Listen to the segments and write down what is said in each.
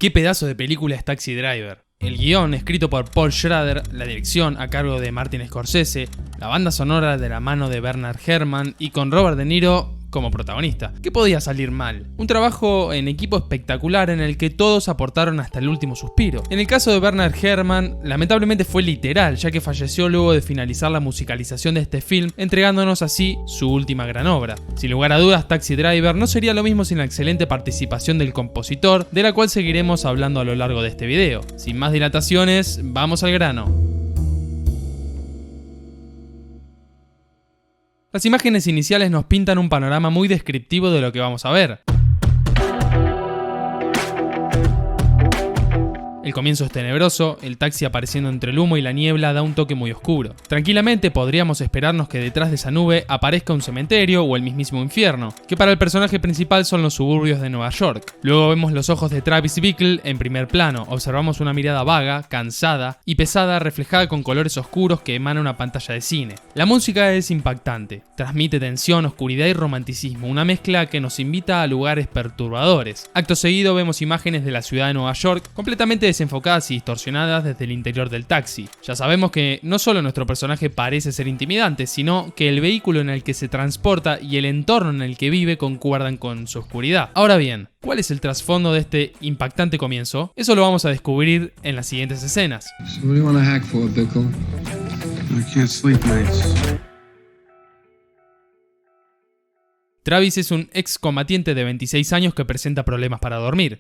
Qué pedazo de película es Taxi Driver. El guión, escrito por Paul Schrader, la dirección a cargo de Martin Scorsese, la banda sonora de la mano de Bernard Herrmann y con Robert De Niro como protagonista. ¿Qué podía salir mal? Un trabajo en equipo espectacular en el que todos aportaron hasta el último suspiro. En el caso de Bernard Herrmann, lamentablemente fue literal, ya que falleció luego de finalizar la musicalización de este film, entregándonos así su última gran obra. Sin lugar a dudas, Taxi Driver no sería lo mismo sin la excelente participación del compositor, de la cual seguiremos hablando a lo largo de este video. Sin más dilataciones, vamos al grano. Las imágenes iniciales nos pintan un panorama muy descriptivo de lo que vamos a ver. El comienzo es tenebroso, el taxi apareciendo entre el humo y la niebla da un toque muy oscuro. Tranquilamente podríamos esperarnos que detrás de esa nube aparezca un cementerio o el mismísimo infierno, que para el personaje principal son los suburbios de Nueva York. Luego vemos los ojos de Travis Bickle en primer plano, observamos una mirada vaga, cansada y pesada reflejada con colores oscuros que emana una pantalla de cine. La música es impactante, transmite tensión, oscuridad y romanticismo, una mezcla que nos invita a lugares perturbadores. Acto seguido vemos imágenes de la ciudad de Nueva York completamente desenfocadas y distorsionadas desde el interior del taxi. Ya sabemos que no solo nuestro personaje parece ser intimidante, sino que el vehículo en el que se transporta y el entorno en el que vive concuerdan con su oscuridad. Ahora bien, ¿cuál es el trasfondo de este impactante comienzo? Eso lo vamos a descubrir en las siguientes escenas. So what do you want to hack for, Bickle? I can't sleep nights. Travis es un excombatiente de 26 años que presenta problemas para dormir.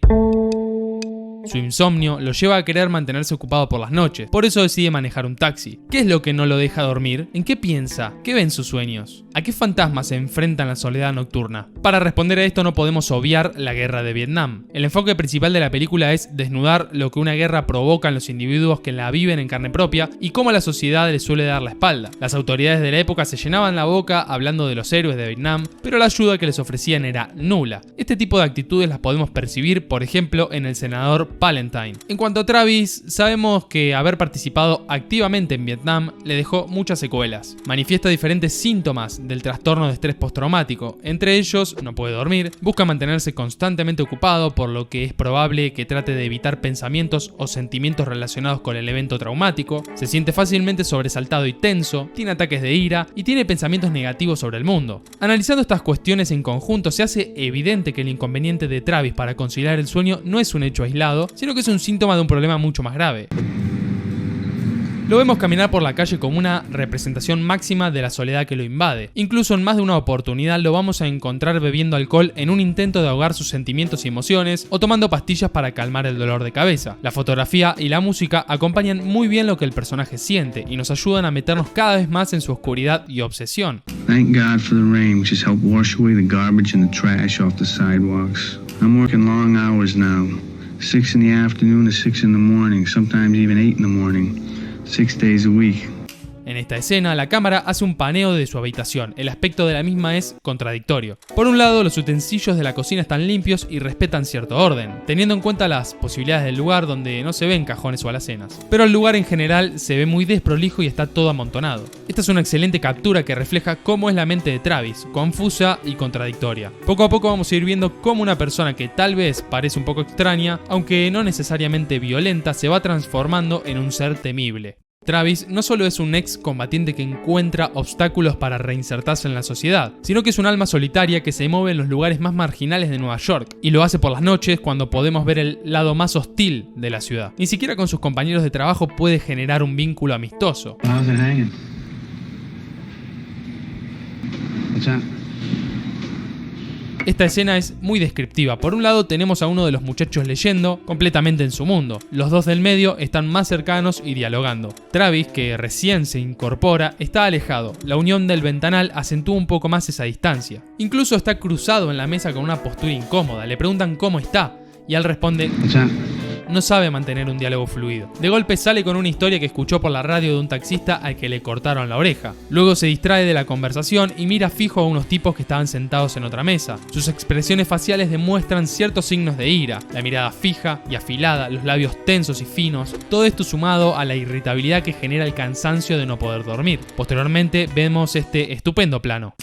Su insomnio lo lleva a querer mantenerse ocupado por las noches, por eso decide manejar un taxi. ¿Qué es lo que no lo deja dormir? ¿En qué piensa? ¿Qué ve en sus sueños? ¿A qué fantasmas se enfrenta en la soledad nocturna? Para responder a esto no podemos obviar la guerra de Vietnam. El enfoque principal de la película es desnudar lo que una guerra provoca en los individuos que la viven en carne propia y cómo la sociedad les suele dar la espalda. Las autoridades de la época se llenaban la boca hablando de los héroes de Vietnam, pero la ayuda que les ofrecían era nula. Este tipo de actitudes las podemos percibir, por ejemplo, en el senador Palentine. En cuanto a Travis, sabemos que haber participado activamente en Vietnam le dejó muchas secuelas. Manifiesta diferentes síntomas del trastorno de estrés postraumático. Entre ellos, no puede dormir, busca mantenerse constantemente ocupado, por lo que es probable que trate de evitar pensamientos o sentimientos relacionados con el evento traumático, se siente fácilmente sobresaltado y tenso, tiene ataques de ira y tiene pensamientos negativos sobre el mundo. Analizando estas cuestiones en conjunto, se hace evidente que el inconveniente de Travis para conciliar el sueño no es un hecho aislado, sino que es un síntoma de un problema mucho más grave. Lo vemos caminar por la calle como una representación máxima de la soledad que lo invade. Incluso en más de una oportunidad lo vamos a encontrar bebiendo alcohol en un intento de ahogar sus sentimientos y emociones o tomando pastillas para calmar el dolor de cabeza. La fotografía y la música acompañan muy bien lo que el personaje siente y nos ayudan a meternos cada vez más en su oscuridad y obsesión. Thank God for the rain, which has helped wash away the garbage and the trash off the sidewalks. I'm working long hours now. 6 in the afternoon to 6 in the morning, sometimes even 8 in the morning. 6 days a week. En esta escena, la cámara hace un paneo de su habitación. El aspecto de la misma es contradictorio. Por un lado, los utensilios de la cocina están limpios y respetan cierto orden, teniendo en cuenta las posibilidades del lugar donde no se ven cajones o alacenas. Pero el lugar en general se ve muy desprolijo y está todo amontonado. Esta es una excelente captura que refleja cómo es la mente de Travis, confusa y contradictoria. Poco a poco vamos a ir viendo cómo una persona que tal vez parece un poco extraña, aunque no necesariamente violenta, se va transformando en un ser temible. Travis no solo es un ex combatiente que encuentra obstáculos para reinsertarse en la sociedad, sino que es un alma solitaria que se mueve en los lugares más marginales de Nueva York, y lo hace por las noches cuando podemos ver el lado más hostil de la ciudad. Ni siquiera con sus compañeros de trabajo puede generar un vínculo amistoso. How's it hanging? What's that? Esta escena es muy descriptiva. Por un lado tenemos a uno de los muchachos leyendo, completamente en su mundo. Los dos del medio están más cercanos y dialogando. Travis, que recién se incorpora, está alejado. La unión del ventanal acentúa un poco más esa distancia. Incluso está cruzado en la mesa con una postura incómoda. Le preguntan cómo está y él responde: What's that? No sabe mantener un diálogo fluido. De golpe sale con una historia que escuchó por la radio de un taxista al que le cortaron la oreja. Luego se distrae de la conversación y mira fijo a unos tipos que estaban sentados en otra mesa. Sus expresiones faciales demuestran ciertos signos de ira, la mirada fija y afilada, los labios tensos y finos, todo esto sumado a la irritabilidad que genera el cansancio de no poder dormir. Posteriormente vemos este estupendo plano.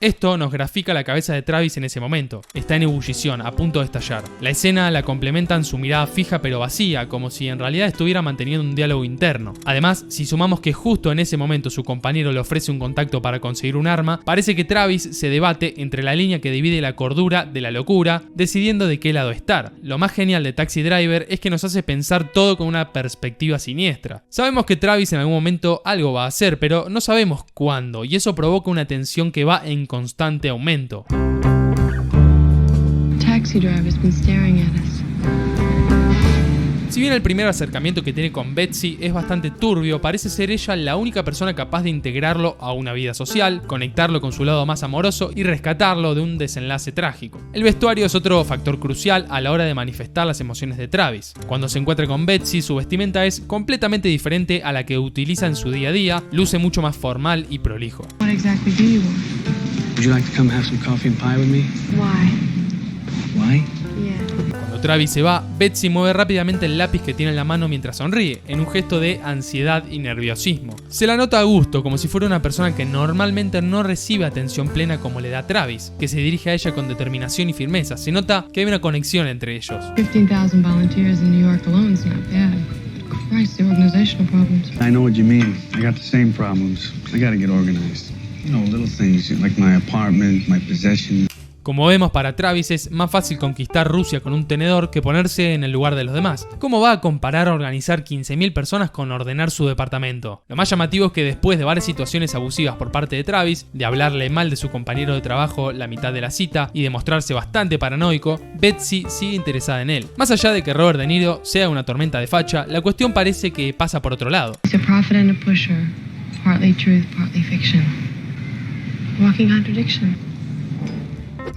Esto nos grafica la cabeza de Travis en ese momento. Está en ebullición, a punto de estallar. La escena la complementan su mirada fija pero vacía, como si en realidad estuviera manteniendo un diálogo interno. Además, si sumamos que justo en ese momento su compañero le ofrece un contacto para conseguir un arma, parece que Travis se debate entre la línea que divide la cordura de la locura, decidiendo de qué lado estar. Lo más genial de Taxi Driver es que nos hace pensar todo con una perspectiva siniestra. Sabemos que Travis en algún momento algo va a hacer, pero no sabemos cuándo, y eso provoca una tensión que va en constante aumento. Taxi driver's been staring at us. Si bien el primer acercamiento que tiene con Betsy es bastante turbio, parece ser ella la única persona capaz de integrarlo a una vida social, conectarlo con su lado más amoroso y rescatarlo de un desenlace trágico. El vestuario es otro factor crucial a la hora de manifestar las emociones de Travis. Cuando se encuentra con Betsy, su vestimenta es completamente diferente a la que utiliza en su día a día, luce mucho más formal y prolijo. What exactly do you want? Would you like to come have some coffee and pie with me? Why? Why? Yeah. Cuando Travis se va, Betsy mueve rápidamente el lápiz que tiene en la mano mientras sonríe, en un gesto de ansiedad y nerviosismo. Se la nota a gusto, como si fuera una persona que normalmente no recibe atención plena como le da Travis, que se dirige a ella con determinación y firmeza. Se nota que hay una conexión entre ellos. 15,000 volunteers in New York alone is not bad. Christ, the organizational problems. I know what you mean. I got the same problems. I gotta get organized. You know, little things like my apartment, my possessions. Como vemos, para Travis es más fácil conquistar Rusia con un tenedor que ponerse en el lugar de los demás. ¿Cómo va a comparar organizar 15.000 personas con ordenar su departamento? Lo más llamativo es que después de varias situaciones abusivas por parte de Travis, de hablarle mal de su compañero de trabajo la mitad de la cita y de mostrarse bastante paranoico, Betsy sigue interesada en él. Más allá de que Robert De Niro sea una tormenta de facha, la cuestión parece que pasa por otro lado. He's a prophet and a pusher. Partly truth, partly fiction. Walking contradiction.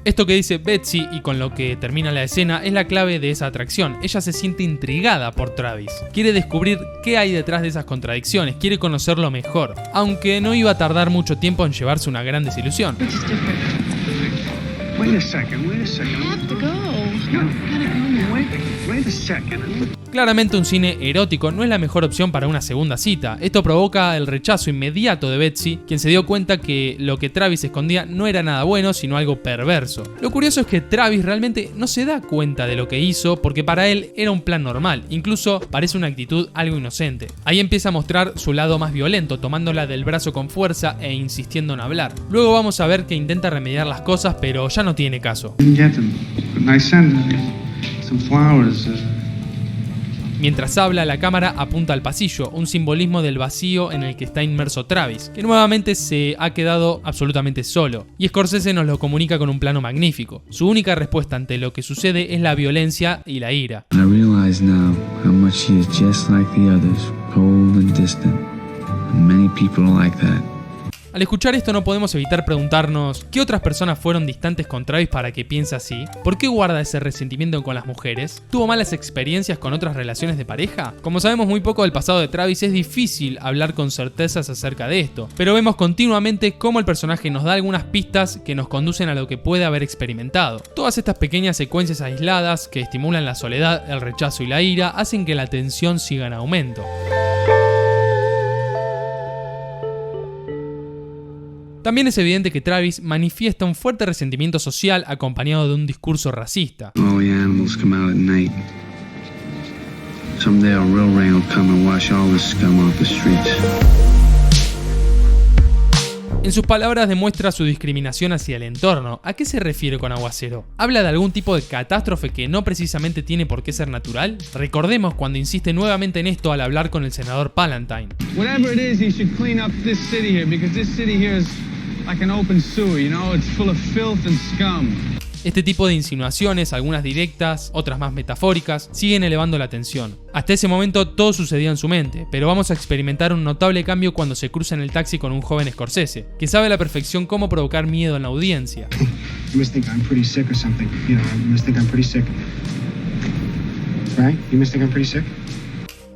Esto que dice Betsy y con lo que termina la escena es la clave de esa atracción. Ella se siente intrigada por Travis. Quiere descubrir qué hay detrás de esas contradicciones, quiere conocerlo mejor, aunque no iba a tardar mucho tiempo en llevarse una gran desilusión. Which is different. Wait a second. I have to go. Gotta go now. Wait a second. Claramente un cine erótico no es la mejor opción para una segunda cita. Esto provoca el rechazo inmediato de Betsy, quien se dio cuenta que lo que Travis escondía no era nada bueno, sino algo perverso. Lo curioso es que Travis realmente no se da cuenta de lo que hizo porque para él era un plan normal, incluso parece una actitud algo inocente. Ahí empieza a mostrar su lado más violento, tomándola del brazo con fuerza e insistiendo en hablar. Luego vamos a ver que intenta remediar las cosas, pero ya no tiene caso. Get them. Nice scent. Some flowers. Mientras habla, la cámara apunta al pasillo, un simbolismo del vacío en el que está inmerso Travis, que nuevamente se ha quedado absolutamente solo. Y Scorsese nos lo comunica con un plano magnífico. Su única respuesta ante lo que sucede es la violencia y la ira. I realize now how much she is just like the others, cold and distant. And many people are like that. Al escuchar esto no podemos evitar preguntarnos ¿qué otras personas fueron distantes con Travis para que piense así? ¿Por qué guarda ese resentimiento con las mujeres? ¿Tuvo malas experiencias con otras relaciones de pareja? Como sabemos muy poco del pasado de Travis, es difícil hablar con certezas acerca de esto, pero vemos continuamente cómo el personaje nos da algunas pistas que nos conducen a lo que puede haber experimentado. Todas estas pequeñas secuencias aisladas que estimulan la soledad, el rechazo y la ira hacen que la tensión siga en aumento. También es evidente que Travis manifiesta un fuerte resentimiento social acompañado de un discurso racista. All the animals come out at night. Someday a real rain will come and wash all the scum off the streets. En sus palabras demuestra su discriminación hacia el entorno. ¿A qué se refiere con aguacero? ¿Habla de algún tipo de catástrofe que no precisamente tiene por qué ser natural? Recordemos cuando insiste nuevamente en esto al hablar con el senador Palantine. Whatever it is, he should clean up this city here because this city here is like an open sewer, you know, it's full of filth and scum. Este tipo de insinuaciones, algunas directas, otras más metafóricas, siguen elevando la tensión. Hasta ese momento todo sucedía en su mente, pero vamos a experimentar un notable cambio cuando se cruza en el taxi con un joven Scorsese, que sabe a la perfección cómo provocar miedo en la audiencia. You must think I'm pretty sick or something. You know, you must think I'm pretty sick. Right? You must think I'm pretty sick?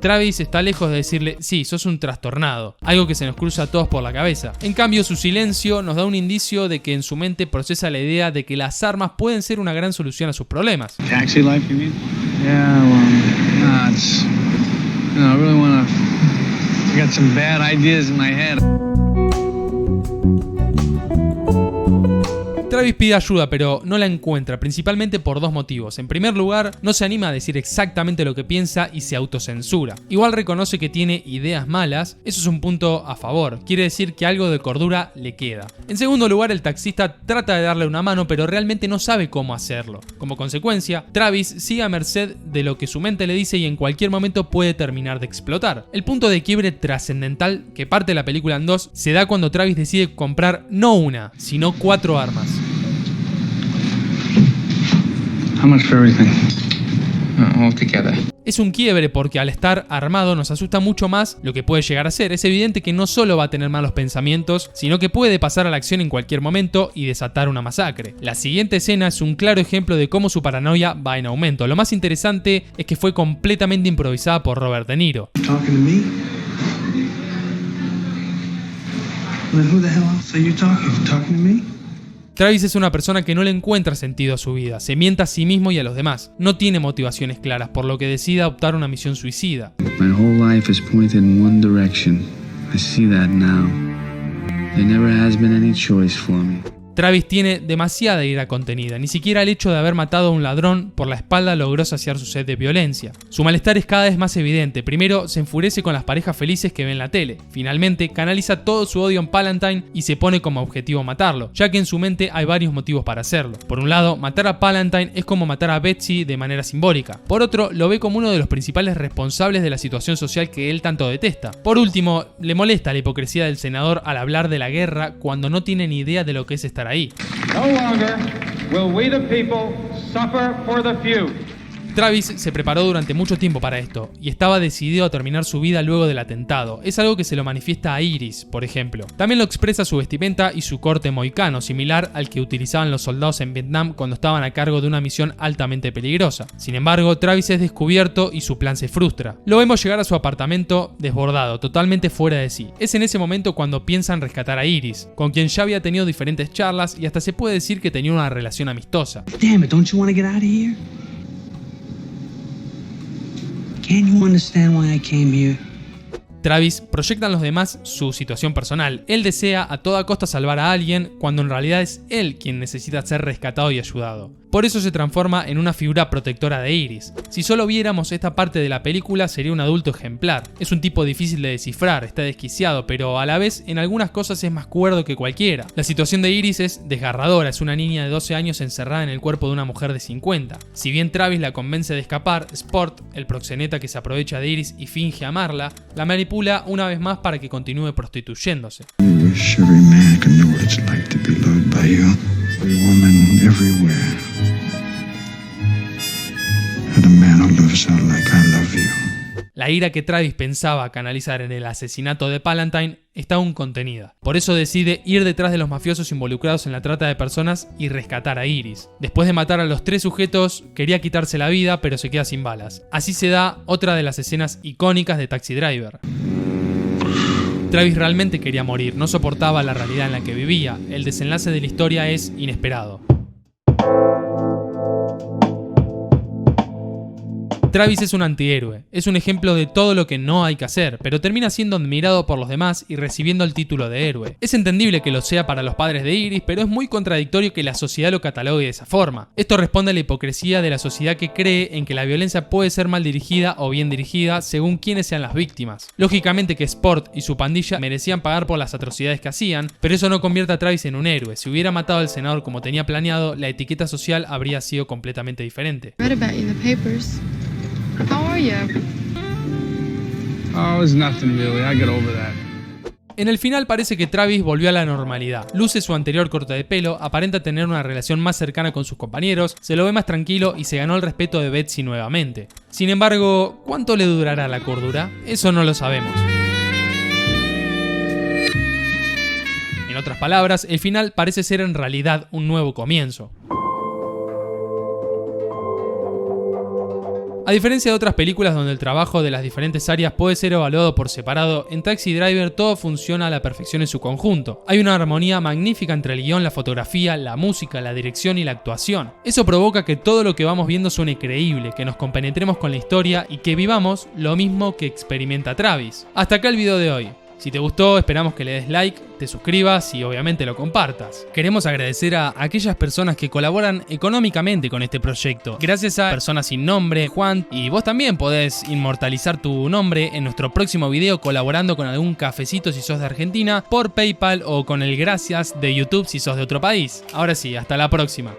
Travis está lejos de decirle, sí, sos un trastornado, algo que se nos cruza a todos por la cabeza. En cambio, su silencio nos da un indicio de que en su mente procesa la idea de que las armas pueden ser una gran solución a sus problemas. Taxi life, you mean? Yeah, well, it's, you know, I really wanna, I got some bad ideas in my head. Travis pide ayuda, pero no la encuentra, principalmente por dos motivos. En primer lugar, no se anima a decir exactamente lo que piensa y se autocensura. Igual reconoce que tiene ideas malas, eso es un punto a favor, quiere decir que algo de cordura le queda. En segundo lugar, el taxista trata de darle una mano, pero realmente no sabe cómo hacerlo. Como consecuencia, Travis sigue a merced de lo que su mente le dice y en cualquier momento puede terminar de explotar. El punto de quiebre trascendental que parte la película en dos se da cuando Travis decide comprar no una, sino 4 armas. How much for everything? All together. Es un quiebre porque al estar armado nos asusta mucho más lo que puede llegar a ser. Es evidente que no solo va a tener malos pensamientos, sino que puede pasar a la acción en cualquier momento y desatar una masacre. La siguiente escena es un claro ejemplo de cómo su paranoia va en aumento. Lo más interesante es que fue completamente improvisada por Robert De Niro. Talking to me? Then who the hell else are you talking? Talking to me? Travis es una persona que no le encuentra sentido a su vida, se miente a sí mismo y a los demás, no tiene motivaciones claras, por lo que decide adoptar una misión suicida. My whole life is pointed in one direction. I see that now. There never has been any choice for me. Travis tiene demasiada ira contenida, ni siquiera el hecho de haber matado a un ladrón por la espalda logró saciar su sed de violencia. Su malestar es cada vez más evidente, primero se enfurece con las parejas felices que ve en la tele, finalmente canaliza todo su odio en Palantine y se pone como objetivo matarlo, ya que en su mente hay varios motivos para hacerlo. Por un lado, matar a Palantine es como matar a Betsy de manera simbólica, por otro, lo ve como uno de los principales responsables de la situación social que él tanto detesta. Por último, le molesta la hipocresía del senador al hablar de la guerra cuando no tiene ni idea de lo que es estar ahí. No longer will we the people suffer for the few. Travis se preparó durante mucho tiempo para esto y estaba decidido a terminar su vida luego del atentado. Es algo que se lo manifiesta a Iris, por ejemplo. También lo expresa su vestimenta y su corte mohicano, similar al que utilizaban los soldados en Vietnam cuando estaban a cargo de una misión altamente peligrosa. Sin embargo, Travis es descubierto y su plan se frustra. Lo vemos llegar a su apartamento desbordado, totalmente fuera de sí. Es en ese momento cuando piensan rescatar a Iris, con quien ya había tenido diferentes charlas y hasta se puede decir que tenía una relación amistosa. Damn it, don't you want to get out of here? Can't you understand why I came here? Travis proyecta en los demás su situación personal. Él desea a toda costa salvar a alguien cuando en realidad es él quien necesita ser rescatado y ayudado. Por eso se transforma en una figura protectora de Iris. Si solo viéramos esta parte de la película sería un adulto ejemplar. Es un tipo difícil de descifrar, está desquiciado, pero a la vez en algunas cosas es más cuerdo que cualquiera. La situación de Iris es desgarradora, es una niña de 12 años encerrada en el cuerpo de una mujer de 50. Si bien Travis la convence de escapar, Sport, el proxeneta que se aprovecha de Iris y finge amarla, la manipula una vez más para que continúe prostituyéndose. I wish every man could know what it's like to be loved by you. Every woman everywhere. And a man who loves her like I love you. La ira que Travis pensaba canalizar en el asesinato de Palantine está aún contenida. Por eso decide ir detrás de los mafiosos involucrados en la trata de personas y rescatar a Iris. Después de matar a los 3 sujetos, quería quitarse la vida, pero se queda sin balas. Así se da otra de las escenas icónicas de Taxi Driver. Travis realmente quería morir, no soportaba la realidad en la que vivía. El desenlace de la historia es inesperado. Travis es un antihéroe, es un ejemplo de todo lo que no hay que hacer, pero termina siendo admirado por los demás y recibiendo el título de héroe. Es entendible que lo sea para los padres de Iris, pero es muy contradictorio que la sociedad lo catalogue de esa forma. Esto responde a la hipocresía de la sociedad que cree en que la violencia puede ser mal dirigida o bien dirigida según quiénes sean las víctimas. Lógicamente que Sport y su pandilla merecían pagar por las atrocidades que hacían, pero eso no convierte a Travis en un héroe. Si hubiera matado al senador como tenía planeado, la etiqueta social habría sido completamente diferente. Read about you in the papers. How are you? Oh, it's nothing really. I get over that. En el final parece que Travis volvió a la normalidad. Luce su anterior corte de pelo, aparenta tener una relación más cercana con sus compañeros, se lo ve más tranquilo y se ganó el respeto de Betsy nuevamente. Sin embargo, ¿cuánto le durará la cordura? Eso no lo sabemos. En otras palabras, el final parece ser en realidad un nuevo comienzo. A diferencia de otras películas donde el trabajo de las diferentes áreas puede ser evaluado por separado, en Taxi Driver todo funciona a la perfección en su conjunto. Hay una armonía magnífica entre el guión, la fotografía, la música, la dirección y la actuación. Eso provoca que todo lo que vamos viendo suene creíble, que nos compenetremos con la historia y que vivamos lo mismo que experimenta Travis. Hasta acá el video de hoy. Si te gustó, esperamos que le des like, te suscribas y obviamente lo compartas. Queremos agradecer a aquellas personas que colaboran económicamente con este proyecto. Gracias a Personas Sin Nombre, Juan, y vos también podés inmortalizar tu nombre en nuestro próximo video colaborando con algún cafecito si sos de Argentina, por PayPal o con el gracias de YouTube si sos de otro país. Ahora sí, hasta la próxima.